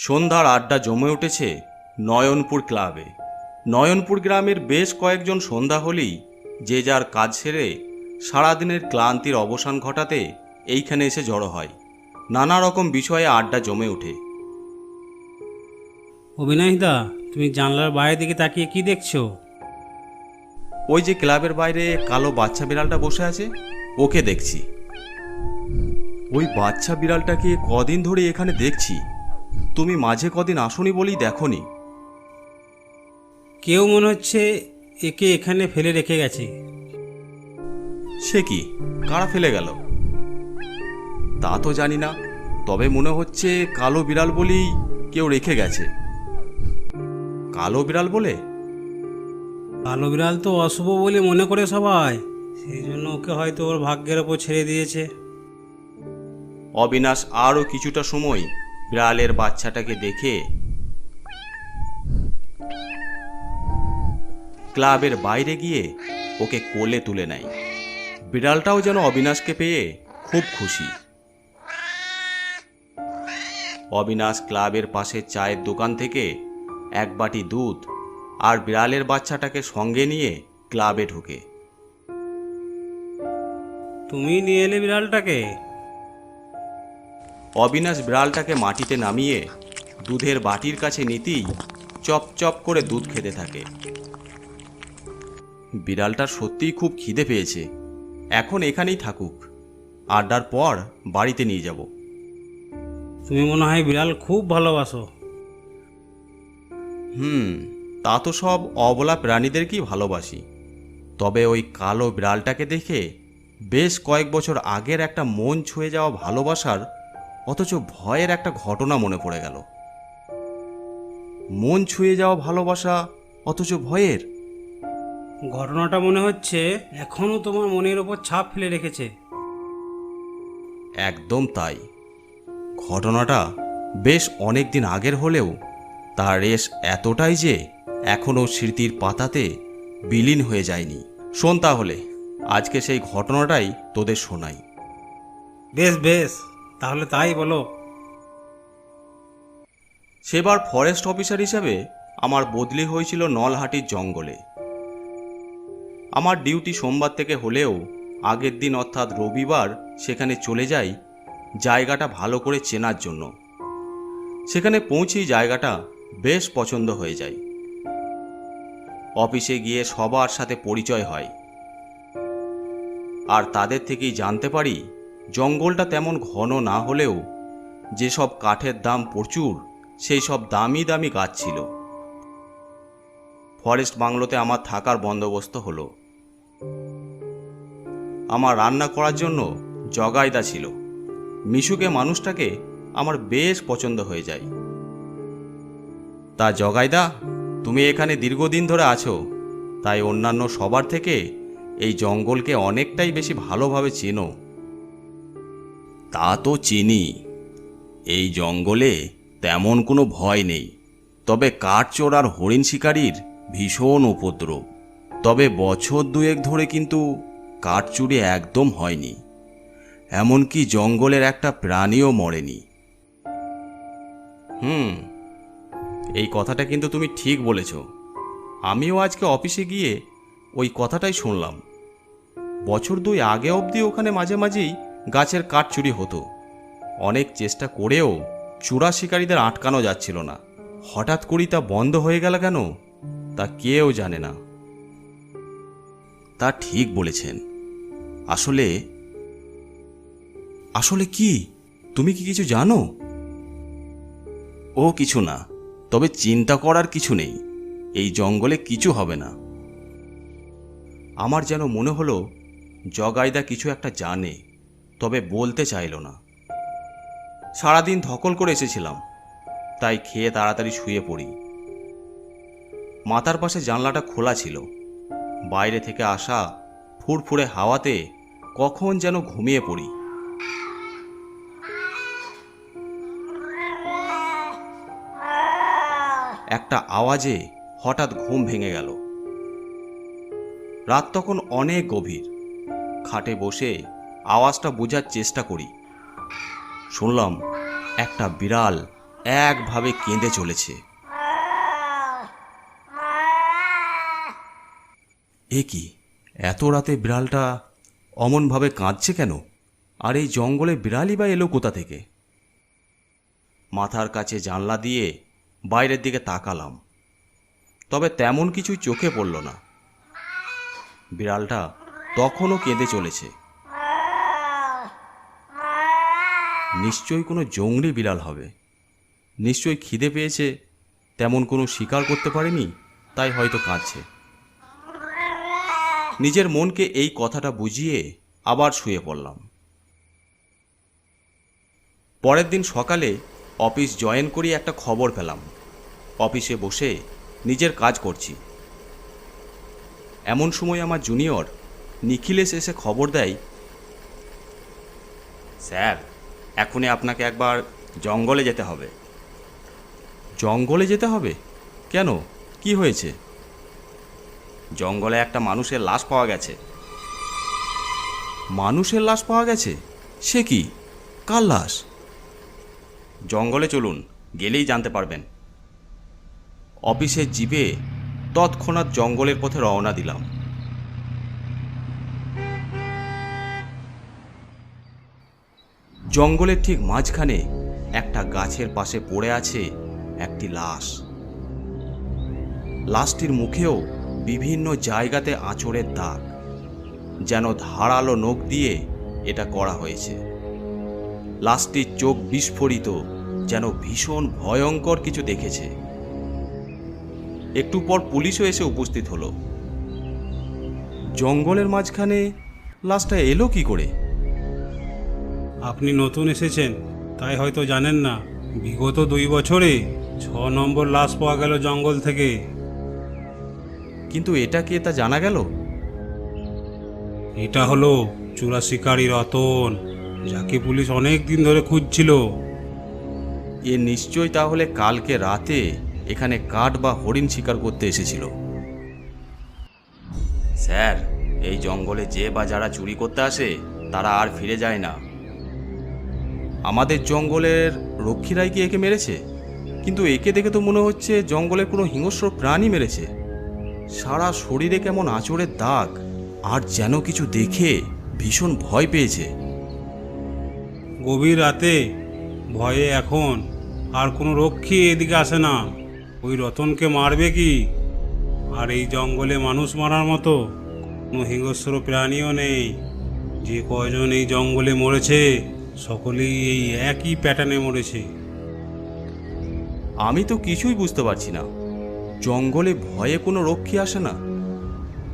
সন্ধ্যার আড্ডা জমে উঠেছে নয়নপুর ক্লাবে। নয়নপুর গ্রামের বেশ কয়েকজন সন্ধ্যা হলেই যে যার কাজ সেরে সারাদিনের ক্লান্তির অবসান ঘটাতে এইখানে এসে জড়ো হয়। নানা রকম বিষয়ে আড্ডা জমে ওঠে। অবিনাশদা, তুমি জানলার বাইরের দিকে তাকিয়ে কি দেখছো? ওই যে ক্লাবের বাইরে কালো বাচ্চা বিড়ালটা বসে আছে, ওকে দেখছি। ওই বাচ্চা বিড়ালটাকে কদিন ধরে এখানে দেখছি। তুমি মাঝে কদিন আসনি বলেই দেখনি। কেউ মনে হচ্ছে একে এখানে ফেলে রেখে গেছে। সে কি, কারা ফেলে গেল তা তো জানি না, তবে মনে হচ্ছে কালো বিড়াল বলেই কেউ রেখে গেছে। কালো বিড়াল বলে? কালো বিড়াল তো অশুভ বলে মনে করে সবাই, সেই জন্য ওকে হয়তো ওর ভাগ্যের ওপর ছেড়ে দিয়েছে। অবিনাশ আরও কিছুটা সময় বিড়ালের বাচ্চাটাকে দেখে ক্লাবের বাইরে গিয়ে ওকে কোলে তুলে নেয়। বিড়ালটাও যেন অবিনাশকে পেয়ে খুব খুশি। অবিনাশ ক্লাবের পাশে চায়ের দোকান থেকে এক বাটি দুধ আর বিড়ালের বাচ্চাটাকে সঙ্গে নিয়ে ক্লাবে ঢোকে। তুমি নিয়ে এলে বিড়ালটাকে? অবিনাশ বিড়ালটাকে মাটিতে নামিয়ে দুধের বাটির কাছে নিতেই চপ চপ করে দুধ খেতে থাকে। বিড়ালটার সত্যিই খুব খিদে পেয়েছে। এখন এখানেই থাকুক, আড্ডার পর বাড়িতে নিয়ে যাব। তুমি মনে হয় বিড়াল খুব ভালোবাসো। তা তো সব অবলা প্রাণীদেরকেই ভালোবাসি, তবে ওই কালো বিড়ালটাকে দেখে বেশ কয়েক বছর আগের একটা মন ছুঁয়ে যাওয়া ভালোবাসার অথচ ভয়ের একটা ঘটনা মনে পড়ে গেল। মন ছুঁয়ে যাওয়া ভালোবাসা অথচ ভয়ের। ঘটনাটা মনে হচ্ছে এখনো তোমার মনের ওপর ছাপ ফেলে রেখেছে। একদম তাই। ঘটনাটা বেশ অনেক দিন আগের হলেও তার রেশ এতটাই যে এখনও স্মৃতির পাতাতে বিলীন হয়ে যায়নি। শোন তাহলে, আজকে সেই ঘটনাটাই তোদের শোনাই। বেশ বেশ, তাহলে তাই বলো। সেবার ফরেস্ট অফিসার হিসাবে আমার বদলি হয়েছিল নলহাটির জঙ্গলে। আমার ডিউটি সোমবার থেকে হলেও আগের দিন অর্থাৎ রবিবার সেখানে চলে যাই জায়গাটা ভালো করে চেনার জন্য। সেখানে পৌঁছেই জায়গাটা বেশ পছন্দ হয়ে যায়। অফিসে গিয়ে সবার সাথে পরিচয় হয়, আর তাদের থেকেই জানতে পারি জঙ্গলটা তেমন ঘন না হলেও যেসব কাঠের দাম প্রচুর সেই সব দামি দামি গাছ ছিল। ফরেস্ট বাংলোতে আমার থাকার বন্দোবস্ত হলো। আমার রান্না করার জন্য জগাইদা ছিল। মিশুকে মানুষটাকে আমার বেশ পছন্দ হয়ে যায়। তা জগাইদা, তুমি এখানে দীর্ঘদিন ধরে আছো, তাই অন্যান্য সবার থেকে এই জঙ্গলকে অনেকটাই বেশি ভালোভাবে চেনো। তা তো চিনি। এই জঙ্গলে তেমন কোনো ভয় নেই, তবে কাঠচোর আর হরিণ শিকারীর ভীষণ উপদ্রব। তবে বছর দুয়েক ধরে কিন্তু কাঠচুরি একদম হয়নি, এমনকি জঙ্গলের একটা প্রাণীও মরেনি। এই কথাটা কিন্তু তুমি ঠিক বলেছ। আমিও আজকে অফিসে গিয়ে ওই কথাটাই শুনলাম। বছর দুই আগে অবধি ওখানে মাঝে মাঝেই গাছের কাঠ চুরি হতো। অনেক চেষ্টা করেও চোরা শিকারীদের আটকানো যাচ্ছিল না। হঠাৎ করেই তা বন্ধ হয়ে গেল কেন তা কেউ জানে না। তা ঠিক বলেছেন। আসলে আসলে কি, তুমি কি কিছু জানো? ও কিছু না, তবে চিন্তা করার কিছু নেই। এই জঙ্গলে কিছু হবে না। আমার যেন মনে হলো জগাইদা কিছু একটা জানে, তবে বলতে চাইল না। সারাদিন ধকল করে এসেছিলাম, তাই খেয়ে তাড়াতাড়ি শুয়ে পড়ি। মাথার পাশে জানলাটা খোলা ছিল। বাইরে থেকে আসা ফুরফুরে হাওয়াতে কখন যেন ঘুমিয়ে পড়ি। একটা আওয়াজে হঠাৎ ঘুম ভেঙে গেল। রাত তখন অনেক গভীর। খাটে বসে আওয়াজটা বোঝার চেষ্টা করি। শুনলাম একটা বিড়াল একভাবে কেঁদে চলেছে। এ কি, এত রাতে বিড়ালটা অমনভাবে কাঁদছে কেন? আর এই জঙ্গলে বিড়ালই বা এলো কোথা থেকে? মাথার কাছে জানলা দিয়ে বাইরের দিকে তাকালাম, তবে তেমন কিছুই চোখে পড়ল না। বিড়ালটা তখনও কেঁদে চলেছে। নিশ্চয়ই কোনো জংলি বিড়াল হবে। নিশ্চয়ই খিদে পেয়েছে, তেমন কোনো শিকার করতে পারেনি, তাই হয়তো কাঁদছে। নিজের মনকে এই কথাটা বুঝিয়ে আবার শুয়ে পড়লাম। পরের দিন সকালে অফিস জয়েন করি একটা খবর পেলাম। অফিসে বসে নিজের কাজ করছি, এমন সময় আমার জুনিয়র নিখিলেশ এসে খবর দেয়, স্যার, এখনই আপনাকে একবার জঙ্গলে যেতে হবে। জঙ্গলে যেতে হবে? কেন, কি হয়েছে? জঙ্গলে একটা মানুষের লাশ পাওয়া গেছে। মানুষের লাশ পাওয়া গেছে? সে কি, কার লাশ? জঙ্গলে চলুন, গেলেই জানতে পারবেন। অফিসের জিপে তৎক্ষণাৎ জঙ্গলের পথে রওনা দিলাম। জঙ্গলের ঠিক মাঝখানে একটা গাছের পাশে পড়ে আছে একটি লাশ। লাশটির মুখেও বিভিন্ন জায়গাতে আঁচড়ের দাগ, যেন ধারালো নখ দিয়ে এটা করা হয়েছে। লাশটির চোখ বিস্ফোরিত, যেন ভীষণ ভয়ঙ্কর কিছু দেখেছে। একটু পর পুলিশও এসে উপস্থিত হলো। জঙ্গলের মাঝখানে লাশটা এলো কি করে? আপনি নতুন এসেছেন, তাই হয়তো জানেন না, বিগত 2 বছরে 6 নম্বর লাশ পাওয়া গেল জঙ্গল থেকে। কিন্তু এটা কি তা জানা গেল? এটা হলো চোরা শিকারী রতন, যাকে পুলিশ অনেক দিন ধরে খুঁজছিল। এ নিশ্চয়ই তাহলে কালকে রাতে এখানে কাঠ বা হরিণ শিকার করতে এসেছিল। স্যার, এই জঙ্গলে যে বা যারা চুরি করতে আসে তারা আর ফিরে যায় না। আমাদের জঙ্গলের রক্ষীরাই কি একে মেরেছে? কিন্তু একে দেখে তো মনে হচ্ছে জঙ্গলের কোনো হিংস্র প্রাণী মেরেছে। সারা শরীরে কেমন আঁচড়ের দাগ, আর যেন কিছু দেখে ভীষণ ভয় পেয়েছে। গভীর রাতে ভয়ে এখন আর কোনো রক্ষী এদিকে আসে না। ওই রতনকে মারবে কি? আর এই জঙ্গলে মানুষ মারার মতো কোনো হিংস্র প্রাণীও নেই। যে কয়জন এই জঙ্গলে মরেছে সকলেই এই একই প্যাটার্নে মরেছে। আমি তো কিছুই বুঝতে পারছি না। জঙ্গলে ভয়ে কোনো রক্ষী আসে না,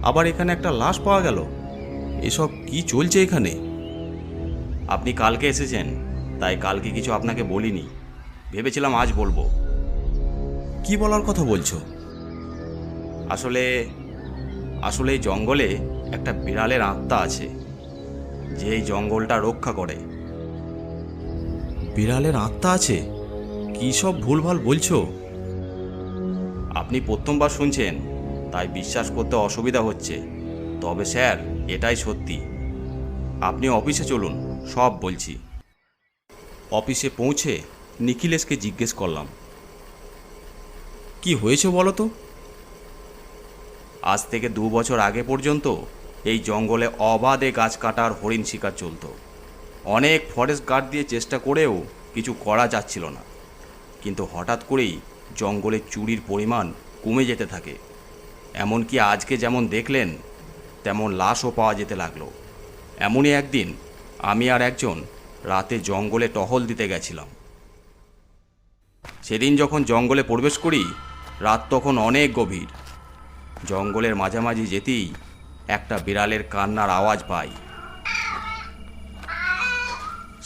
আবার এখানে একটা লাশ পাওয়া গেল। এসব কি চলছে এখানে? আপনি কালকে এসেছেন, তাই কালকে কিছু আপনাকে বলিনি, ভেবেছিলাম আজ বলবো। কি বলার কথা বলছো? আসলে এই জঙ্গলে একটা বিড়ালের আত্মা আছে, যে এই জঙ্গলটা রক্ষা করে। বিড়ালের আত্মা আছে? কি সব ভুলভাল বলছো? আপনি প্রথমবার শুনছেন, তাই বিশ্বাস করতে অসুবিধা হচ্ছে, তবে স্যার এটাই সত্যি। আপনি অফিসে চলুন, সব বলছি। অফিসে পৌঁছে নিখিলেশকে জিজ্ঞেস করলাম, কি হয়েছে বলো তো? আজ থেকে 2 বছর আগে পর্যন্ত এই জঙ্গলে অবাধে গাছ কাটার হরিণ শিকার চলত। অনেক ফরেস্ট গার্ড দিয়ে চেষ্টা করেও কিছু করা যাচ্ছিল না। কিন্তু হঠাৎ করেই জঙ্গলে চুরির পরিমাণ কমে যেতে থাকে। এমনকি আজকে যেমন দেখলেন, তেমন লাশও পাওয়া যেতে লাগলো। এমনই একদিন আমি আর একজন রাতে জঙ্গলে টহল দিতে গেছিলাম। সেদিন যখন জঙ্গলে প্রবেশ করি, রাত তখন অনেক গভীর। জঙ্গলের মাঝামাঝি যেতেই একটা বিড়ালের কান্নার আওয়াজ পাই,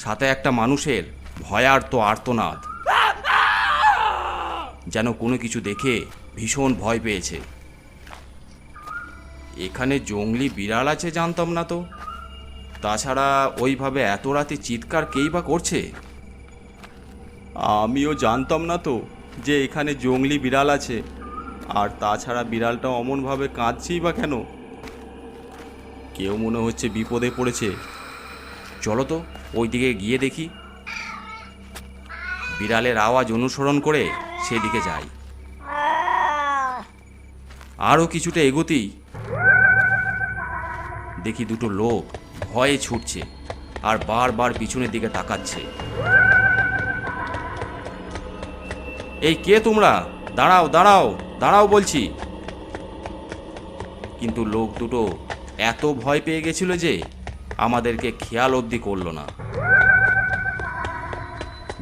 সাথে একটা মানুষের ভয়ার্ত আর্তনাদ, যেন কোনো কিছু দেখে ভীষণ ভয় পেয়েছে। এখানে জংলি বিড়াল আছে জানতাম না তো। তাছাড়া ওইভাবে এত রাতে চিৎকার কেই বা করছে? আমিও জানতাম না তো যে এখানে জংলি বিড়াল আছে। আর তাছাড়া বিড়ালটা অমনভাবে কাঁদছেই বা কেন? কেউ মনে হচ্ছে বিপদে পড়েছে। চলো তো ওই দিকে গিয়ে দেখি। বিড়ালের আওয়াজ অনুসরণ করে সেদিকে যাই। আরও কিছুটা এগোতেই দেখি দুটো লোক ভয়ে ছুটছে আর বারবার পিছনের দিকে তাকাচ্ছে। এই কে তোমরা? দাঁড়াও দাঁড়াও দাঁড়াও বলছি। কিন্তু লোক দুটো এত ভয় পেয়ে গেছিল যে আমাদেরকে খেয়াল অবধি করলো না।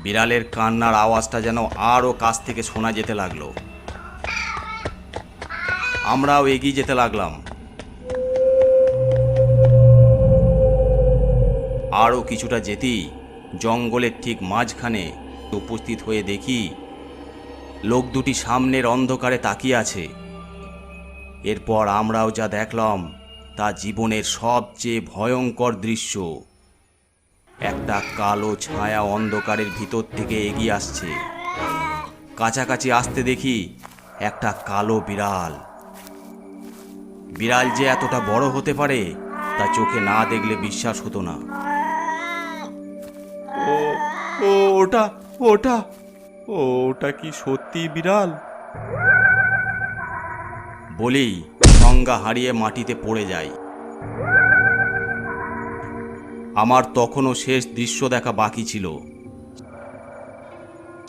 বিড়ালের কান্নার আওয়াজটা যেন আরও কাছ থেকে শোনা যেতে লাগলো। আমরাও এগিয়ে যেতে লাগলাম। আরও কিছুটা যেতেই জঙ্গলের ঠিক মাঝখানে উপস্থিত হয়ে দেখি লোক দুটি সামনের অন্ধকারে তাকিয়ে আছে। এরপর আমরাও যা দেখলাম তা জীবনের সবচেয়ে ভয়ঙ্কর দৃশ্য। একটা কালো ছায়া অন্ধকারের ভিতর থেকে এগিয়ে আসছে। কাছাকাছি আসতে দেখি একটা কালো বিড়াল। বিড়াল যে এতটা বড় হতে পারে তা চোখে না দেখলে বিশ্বাস হতো না। ও ও ওটা ওটা ওটা কি সত্যি বিড়াল? বলেই সংজ্ঞা হারিয়ে মাটিতে পড়ে যাই। আমার তখনও শেষ দৃশ্য দেখা বাকি ছিল।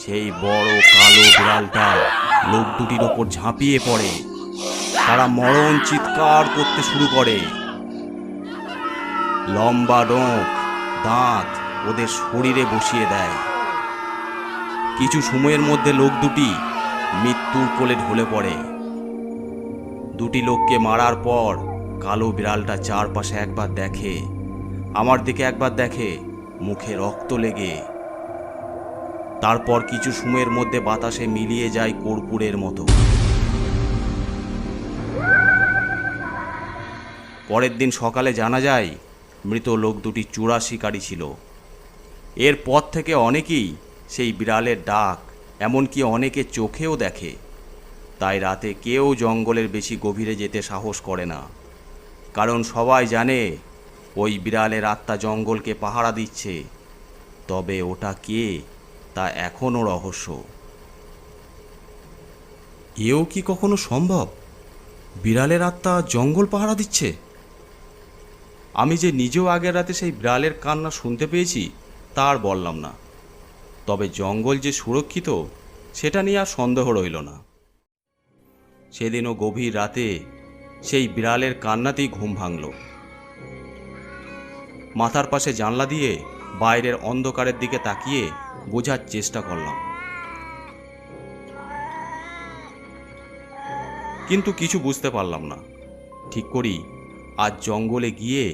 সেই বড় কালো বিড়ালটা লোক দুটির ওপর ঝাঁপিয়ে পড়ে। তারা মরণ চিৎকার করতে শুরু করে। লম্বা ডোক, দাঁত ওদের শরীরে বসিয়ে দেয়। কিছু সময়ের মধ্যে লোক দুটি মৃত্যুর কোলে ঢলে পড়ে। দুটি লোককে মারার পর কালো বিড়ালটা চারপাশে একবার দেখে, আমার দিকে একবার দেখে, মুখে রক্ত লেগে। তারপর কিছু সময়ের মধ্যে বাতাসে মিলিয়ে যায় কর্পূরের মতো। পরের দিন সকালে জানা যায় মৃত লোক দুটি চূড়া শিকারী ছিল। এরপর থেকে অনেকেই সেই বিড়ালের ডাক, এমনকি অনেকে চোখেও দেখে। তাই রাতে কেউ জঙ্গলের বেশি গভীরে যেতে সাহস করে না, কারণ সবাই জানে ওই বিড়ালের আত্মা জঙ্গলকে পাহারা দিচ্ছে। তবে ওটা কে তা এখনও রহস্য। এও কি কখনো সম্ভব? বিড়ালের আত্মা জঙ্গল পাহারা দিচ্ছে? আমি যে নিজেও আগের রাতে সেই বিড়ালের কান্না শুনতে পেয়েছি তা আর বললাম না। তবে জঙ্গল যে সুরক্ষিত সেটা নিয়ে আর সন্দেহ রইল না। সেদিনও গভীর রাতে সেই বিড়ালের কান্নাতেই ঘুম ভাঙল। মাথার পাশে জানলা দিয়ে বাইরের অন্ধকারের দিকে তাকিয়ে বোঝার চেষ্টা করলাম, কিন্তু কিছু বুঝতে পারলাম না। ঠিক করি আজ জঙ্গলে গিয়ে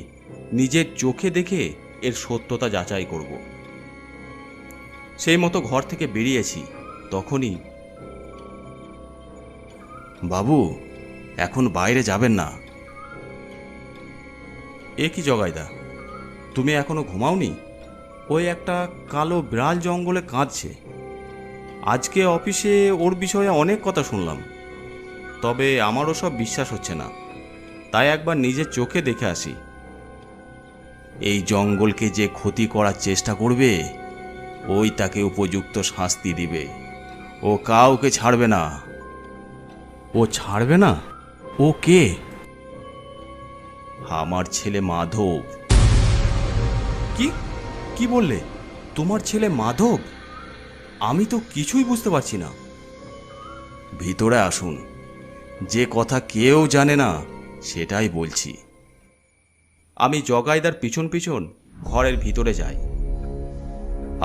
নিজের চোখে দেখে এর সত্যতা যাচাই করব। সেই মতো ঘর থেকে বেরিয়েছি। তখনই, বাবু এখন বাইরে যাবেন না। এ কি জগাইদা, তুমি এখনো ঘুমাওনি? ওই একটা কালো বিড়াল জঙ্গলে কাঁদছে। আজকে অফিসে ওর বিষয়ে অনেক কথা শুনলাম, তবে আমারও সব বিশ্বাস হচ্ছে না। তাই একবার নিজের চোখে দেখে আসি। এই জঙ্গলকে যে ক্ষতি করার চেষ্টা করবে ওই তাকে উপযুক্ত শাস্তি দিবে। ও কাউকে ছাড়বে না। ও ছাড়বে না? ও কে? আমার ছেলে মাধব। কি কি বললে? তোমার ছেলে মাধব? আমি তো কিছুই বুঝতে পারছি না। ভিতরে আসুন, যে কথা কেউ জানে না সেটাই বলছি। আমি জগাইদার পিছন পিছন ঘরের ভিতরে যাই।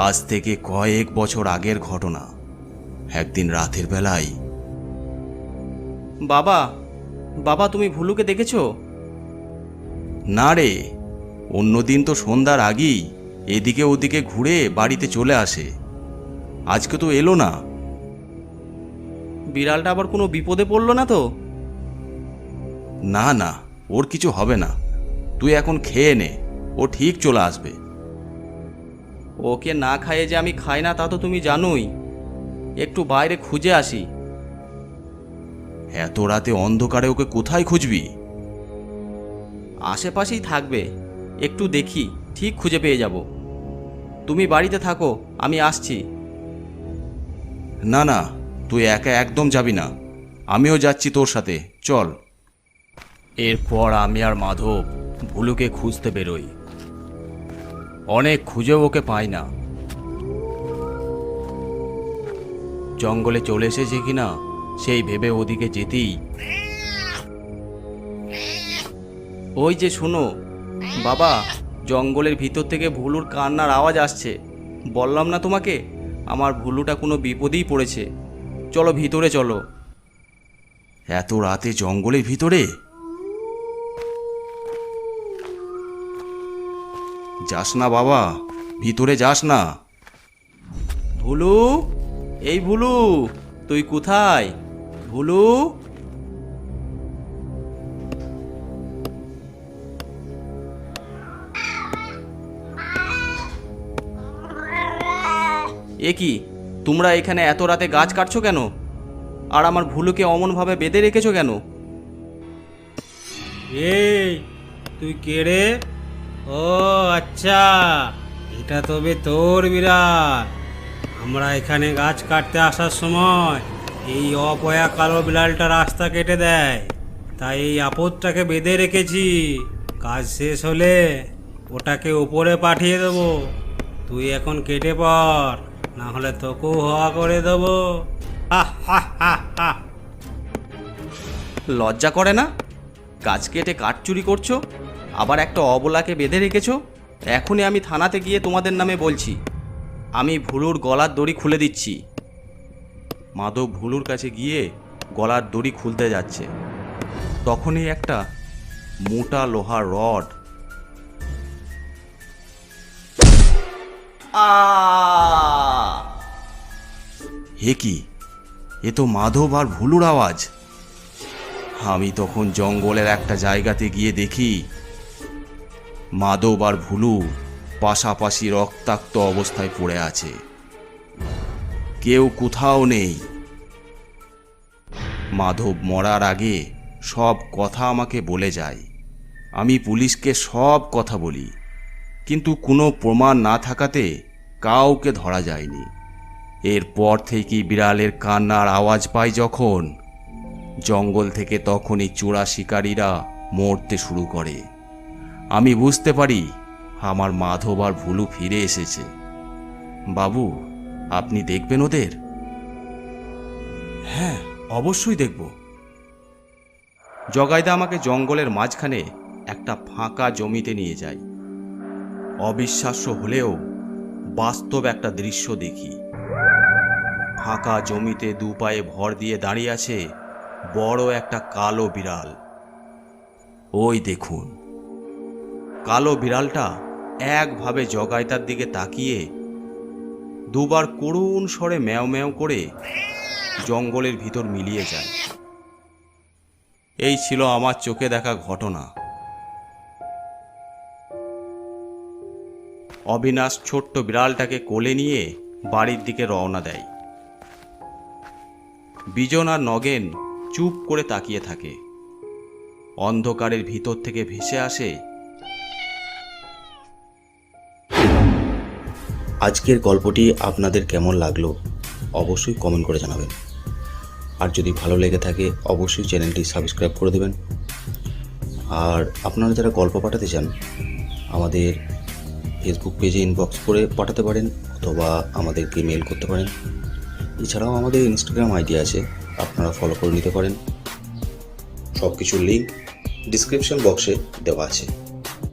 আজ থেকে কয়েক বছর আগের ঘটনা। একদিন রাতের বেলায়। বাবা, বাবা তুমি ভুলুকে দেখেছো? না রে, অন্যদিন তো সন্ধ্যার আগেই এদিকে ওদিকে ঘুরে বাড়িতে চলে আসে। আজকে তো এলো না। বিড়ালটা আবার কোনো বিপদে পড়লো না তো? না না, ওর কিছু হবে না। তুই এখন খেয়ে নে, ও ঠিক চলে আসবে। ওকে না খাইয়ে যে আমি খাই না তা তো তুমি জানোই। একটু বাইরে খুঁজে আসি। এত রাতে অন্ধকারে ওকে কোথায় খুঁজবি? আশেপাশেই থাকবে, একটু দেখি ঠিক খুঁজে পেয়ে যাব। তুমি বাড়িতে থাকো, আমি আসছি। না না, তুই একা একদম যাবি না, আমিও যাচ্ছি তোর সাথে, চল। এরপর আমি আর মাধব ভুলুকে খুঁজতে বেরোই। অনেক খুঁজেও ওকে পাই না। জঙ্গলে চলে এসেছে কিনা সেই ভেবে ওদিকে যেতেই ওই যে শোনো বাবা, জঙ্গলের ভিতর থেকে ভুলুর কান্নার আওয়াজ আসছে। বললাম না তোমাকে, আমার ভুলুটা কোনো বিপদেই পড়েছে। চলো ভিতরে চলো। এত রাতে জঙ্গলের ভিতরে? যাস না বাবা, ভিতরে যাস না। ভুলু, এই ভুলু, তুই কোথায়? ভুলু, এ কি, তোমরা এখানে এত রাতে গাছ কাটছো কেন? আর আমার ভুলুকে অমনভাবে বেঁধে রেখেছো কেন? এই তুই কে রে? ও আচ্ছা, এটা তবে তোর বিড়াল। আমরা এখানে গাছ কাটতে আসার সময় এই অপয়া কালো বিড়ালটা রাস্তা কেটে দেয়, তাই এই আপদটাকে বেঁধে রেখেছি। কাজ শেষ হলে ওটাকে উপরে পাঠিয়ে দেবো। তুই এখন কেটে পড়, না হলে তোকেও হওয়া করে দেবো। হা হা হা হা। লজ্জা করে না? গাছ কেটে কাঠ চুরি করছো, আবার একটা অবলাকে বেঁধে রেখেছো। এখনই আমি থানাতে গিয়ে তোমাদের নামে বলছি। আমি ভুলুর গলার দড়ি খুলে দিচ্ছি। মাধব ভুলুর কাছে গিয়ে গলার দড়ি খুলতে যাচ্ছে, তখনই একটা মোটা লোহার রড হে কি, এ তো মাধব আর ভুলুর আওয়াজ। আমি তখন জঙ্গলের একটা জায়গাতে গিয়ে দেখি মাধব আর ভুলু পাশাপাশি রক্তাক্ত অবস্থায় পড়ে আছে, কেউ কোথাও নেই। মাধব মরার আগে সব কথা আমাকে বলে যায়। আমি পুলিশকে সব কথা বলি, কিন্তু কোনো প্রমাণ না থাকাতে কাউকে ধরা যায়নি। এরপর থেকেই বিড়ালের কান্নার আওয়াজ পাই যখন, জঙ্গল থেকে তখনই চোরা শিকারীরা মরতে শুরু করে। আমি বুঝতে পারি আমার মাধব আর ভুলু ফিরে এসেছে। বাবু, আপনি দেখবেন ওদের? হ্যাঁ, অবশ্যই দেখব। জগাইদা আমাকে জঙ্গলের মাঝখানে একটা ফাঁকা জমিতে নিয়ে যায়। অবিশ্বাস্য হলেও বাস্তব একটা দৃশ্য দেখি। ফাঁকা জমিতে দু পায়ে ভর দিয়ে দাঁড়িয়ে আছে বড় একটা কালো বিড়াল। ওই দেখুন, কালো বিড়ালটা একভাবে জগাইদার দিকে তাকিয়ে দুবার করুণ স্বরে ম্যাও ম্যাও করে জঙ্গলের ভিতর মিলিয়ে যায়। এই ছিল আমার চোখে দেখা ঘটনা। অবিনাশ ছোট্ট বিড়ালটাকে কোলে নিয়ে বাড়ির দিকে রওনা দেয়। বিজন আর নগেন চুপ করে তাকিয়ে থাকে। অন্ধকারের ভিতর থেকে ভেসে আসে, আজকের গল্পটি আপনাদের কেমন লাগলো অবশ্যই কমেন্ট করে জানাবেন। আর যদি ভালো লেগে থাকে অবশ্যই চ্যানেলটি সাবস্ক্রাইব করে দেবেন। আর আপনারা যারা গল্প পাঠাতে চান আমাদের ফেসবুক পেজে ইনবক্স করে পাঠাতে পারেন, অথবা আমাদেরকে মেল করতে পারেন। এছাড়াও আমাদের ইনস্টাগ্রাম আইডি আছে, আপনারা ফলো করে নিতে পারেন। সব কিছুর লিঙ্ক ডিসক্রিপশন বক্সে দেওয়া আছে।